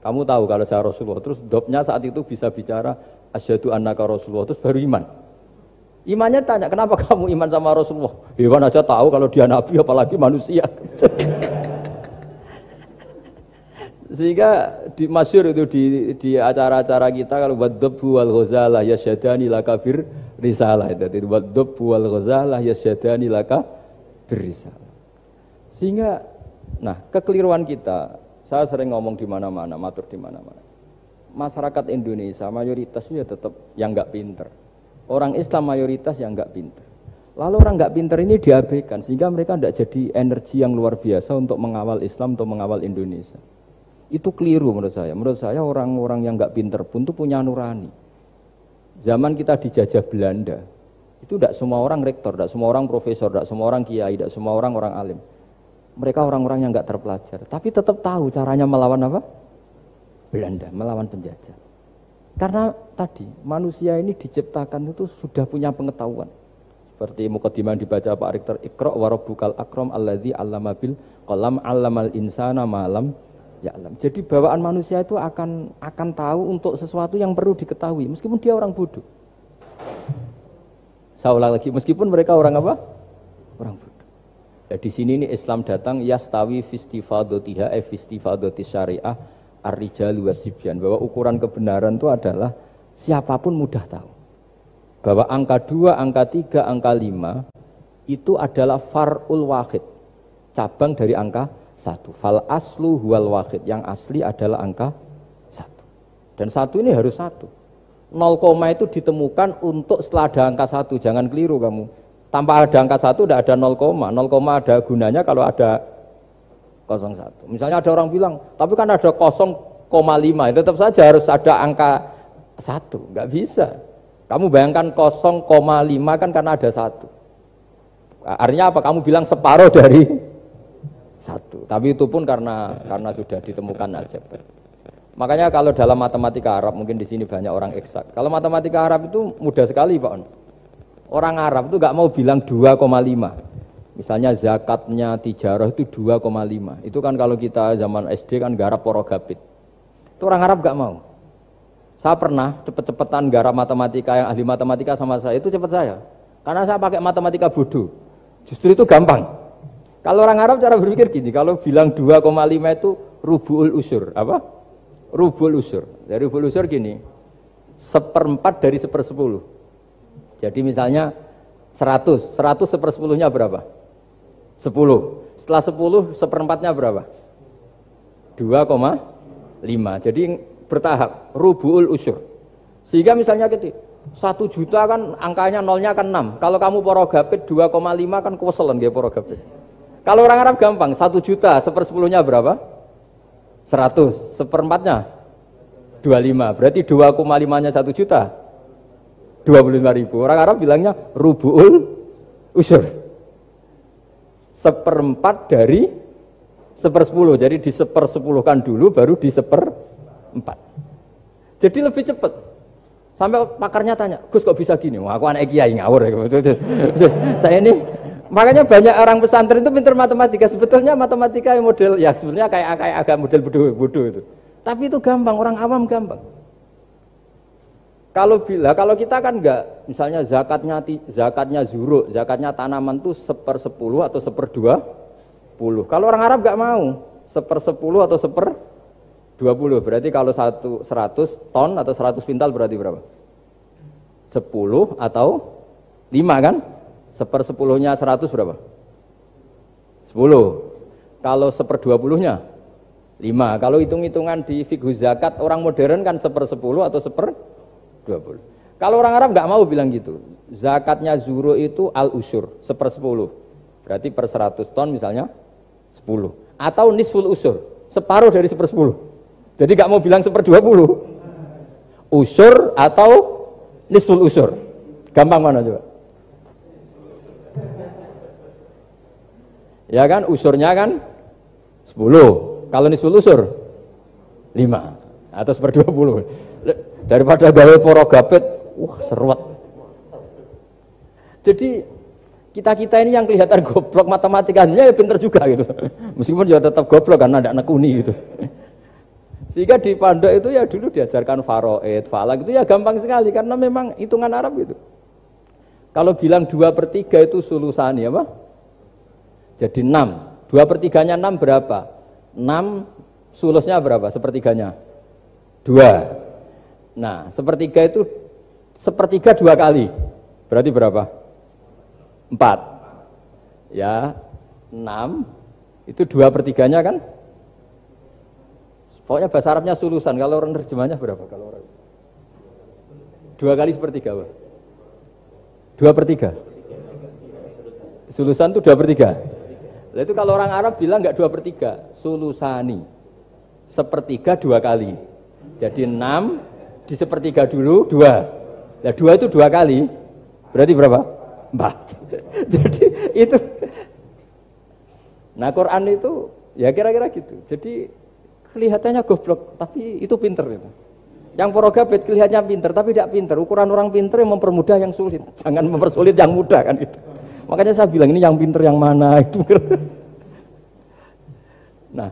kamu tahu kalau saya Rasulullah? Terus Dobnya saat itu bisa bicara, asyhadu annaka Rasulullah, terus baru iman. Imannya tanya, kenapa kamu iman sama Rasulullah? Hewan aja tahu kalau dia Nabi, apalagi manusia. Sehingga masyhur itu di acara-acara kita, kalau wadhabbu wal ghazalah yasyadani laka bir risalah. Itu wadhabbu wal ghazalah yasyadani laka bir risalah. Sehingga, nah kekeliruan kita, saya sering ngomong di mana-mana, matur di mana-mana. Masyarakat Indonesia mayoritasnya tetap yang nggak pinter. Orang Islam mayoritas yang enggak pinter. Lalu orang enggak pinter ini diabaikan sehingga mereka tidak jadi energi yang luar biasa untuk mengawal Islam atau mengawal Indonesia. Itu keliru menurut saya. Menurut saya orang-orang yang enggak pinter pun itu punya nurani. Zaman kita dijajah Belanda, itu tidak semua orang rektor, tidak semua orang profesor, tidak semua orang kiai, tidak semua orang alim. Mereka orang-orang yang enggak terpelajar, tapi tetap tahu caranya melawan apa? Belanda, melawan penjajah. Karena tadi manusia ini diciptakan itu sudah punya pengetahuan. Seperti mukadimah dibaca Pak Rektor, Iqra wa rabbukal akram alladzi 'allama bil qalam 'allamal insana ma lam ya'lam. Jadi bawaan manusia itu akan tahu untuk sesuatu yang perlu diketahui meskipun dia orang bodoh. Saya ulang lagi, meskipun mereka orang apa? Orang bodoh. Ya, di sini nih Islam datang yastawi fistifadatiha fistifadati syariah ar-rijalu wasibyan, bahwa ukuran kebenaran itu adalah siapapun mudah tahu. Bahwa angka 2, angka 3, angka 5 itu adalah far'ul wahid, cabang dari angka 1. Fal aslu huwal wahid, yang asli adalah angka 1. Dan 1 ini harus 1. 0, itu ditemukan untuk setelah ada angka 1, jangan keliru kamu. Tanpa ada angka 1 tidak ada 0, 0, ada gunanya kalau ada 01. Misalnya ada orang bilang, tapi kan ada 0,5, tetap saja harus ada angka 1, nggak bisa. Kamu bayangkan 0,5 kan karena ada 1. Artinya apa? Kamu bilang separuh dari 1. Tapi itu pun karena sudah ditemukan aljabar. Makanya kalau dalam matematika Arab, mungkin di sini banyak orang eksak. Kalau matematika Arab itu mudah sekali, Pak. Orang Arab itu nggak mau bilang 2,5. Misalnya zakatnya tijarah itu 2,5. Itu kan kalau kita zaman SD kan garap porogabit. Itu orang Arab nggak mau. Saya pernah cepet-cepetan garap matematika, yang ahli matematika sama saya, itu cepet saya. Karena saya pakai matematika bodoh. Justru itu gampang. Kalau orang Arab cara berpikir gini, kalau bilang 2,5 itu rubu'ul usur. Apa? Rubu'ul usur. Dari rubu'ul usur gini, 1/4 dari 1/10. Jadi misalnya 100 1/10-nya berapa? 10. Setelah 10, 1/4-nya berapa? 2,5. Jadi bertahap, rubu'ul usur. Sehingga misalnya gitu, 1 juta kan angkanya nolnya kan 6. Kalau kamu porogabit 2,5 kan kuweselan dia porogabit. Kalau orang Arab gampang, 1 juta 1/10-nya berapa? 100. 1/4-nya 25. Berarti 2,5-nya 1 juta 25.000. Orang Arab bilangnya rubu'ul usur. 1/4 dari 1/10. Jadi di 1/10-kan dulu baru di 1/4. Jadi lebih cepat. Sampai pakarnya tanya, Gus kok bisa gini? Wah, aku anak kiai ngawur ya. Saya ini, makanya banyak orang pesantren itu pintar matematika. Sebetulnya matematika yang model, ya sebetulnya kayak agak model bodoh itu. Tapi itu gampang, orang awam gampang. Kalau kita kan enggak, misalnya zakatnya zuruk, zakatnya tanaman itu 1/10 atau 1/20. Kalau orang Arab enggak mau 1/10 atau 1/20. Berarti kalau 100 ton atau 100 pintal berarti berapa? 10 atau 5 kan? 1/10-nya 100 berapa? 10. Kalau 1/20-nya 5. Kalau hitung-hitungan di fikih zakat orang modern kan 1/10 atau 1/20. Kalau orang Arab nggak mau bilang gitu. Zakatnya zuro itu al-usur 1/10. Berarti per 100 ton misalnya 10. Atau nisful usur, separuh dari 1/10. Jadi nggak mau bilang 1/20. Usur atau nisful usur. Gampang mana coba? Ya kan, usurnya kan 10. Kalau nisful usur 5 atau 1/20. Daripada gawe porogabit, wah seruat. Jadi kita ini yang kelihatan goblok matematikanya ya pinter juga gitu. Meskipun ya tetap goblok karena ada nekuni gitu. Sehingga di pondok itu ya dulu diajarkan faraid, falak itu ya gampang sekali karena memang hitungan Arab gitu. Kalau bilang 2/3 itu sulusani apa? Jadi 6. 2/3-nya 6 berapa? 6 sulusnya berapa? Sepertiganya 2. Nah, 1/3 itu 1/3 2 kali. Berarti berapa? 4. Ya, 6 itu 2/3-nya kan? Pokoknya bahasa Arabnya sulusan. Kalau orang terjemahnya berapa? Kalau orang 2 kali 1/3 apa? 2/3. Sulusan itu 2/3. Nah, itu kalau orang Arab bilang enggak 2/3, sulusani. 1/3 2 kali. Jadi 6 di 1/3 dulu 2. Nah 2 itu 2 kali. Berarti berapa? 4. Jadi itu. Nah Quran itu ya kira-kira gitu. Jadi kelihatannya goblok, tapi itu pinter itu. Yang porogabit kelihatannya pinter, tapi tidak pinter. Ukuran orang pinter yang mempermudah yang sulit. Jangan mempersulit yang mudah kan itu. Makanya saya bilang ini yang pinter yang mana itu. Nah,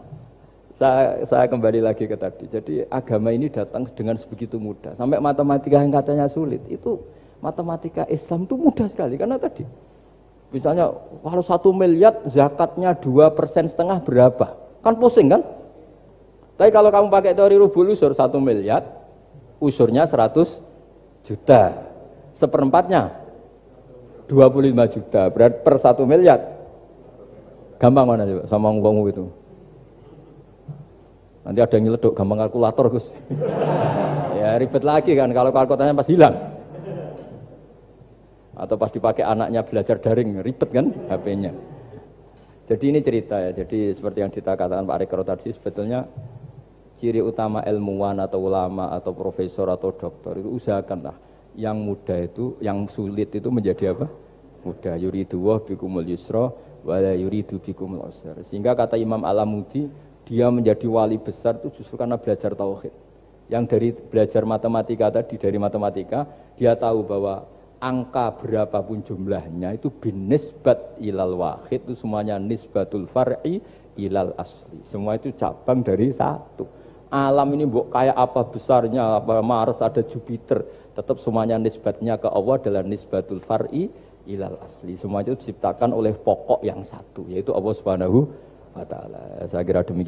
saya kembali lagi ke tadi. Jadi agama ini datang dengan sebegitu mudah. Sampai matematika yang katanya sulit, itu matematika Islam itu mudah sekali. Karena tadi, misalnya kalau 1 miliar zakatnya 2,5% berapa? Kan pusing kan? Tapi kalau kamu pakai teori rubul usur 1 miliar, usurnya 100 juta. 1/4-nya 25 juta. Berarti per 1 miliar. Gampang mana coba sama ngomong itu? Nanti ada yang nyeleduk, gampang kalkulator Gus. Ya ribet lagi kan kalau kalkulatornya pas hilang. Atau pas dipakai anaknya belajar daring, ribet kan HP-nya. Jadi ini cerita ya, jadi seperti yang dikatakan Pak Rekro tadi, sebetulnya ciri utama ilmuwan atau ulama atau profesor atau doktor itu usahakanlah yang mudah itu, yang sulit itu menjadi apa? Mudah. Yuridu wa bikumul yusra wa la yuridu bikumul usra. Sehingga kata Imam Alamudi, dia menjadi wali besar itu justru karena belajar tauhid. Yang dari belajar matematika tadi, dari matematika dia tahu bahwa angka berapapun jumlahnya itu binisbat ilal wahid, itu semuanya nisbatul far'i ilal asli. Semua itu cabang dari satu. Alam ini kayak apa besarnya, apa Mars, ada Jupiter, tetap semuanya nisbatnya ke Allah adalah nisbatul far'i ilal asli. Semua itu diciptakan oleh pokok yang satu, yaitu Allah Subhanahu wa ta'ala. Saya kira demikian.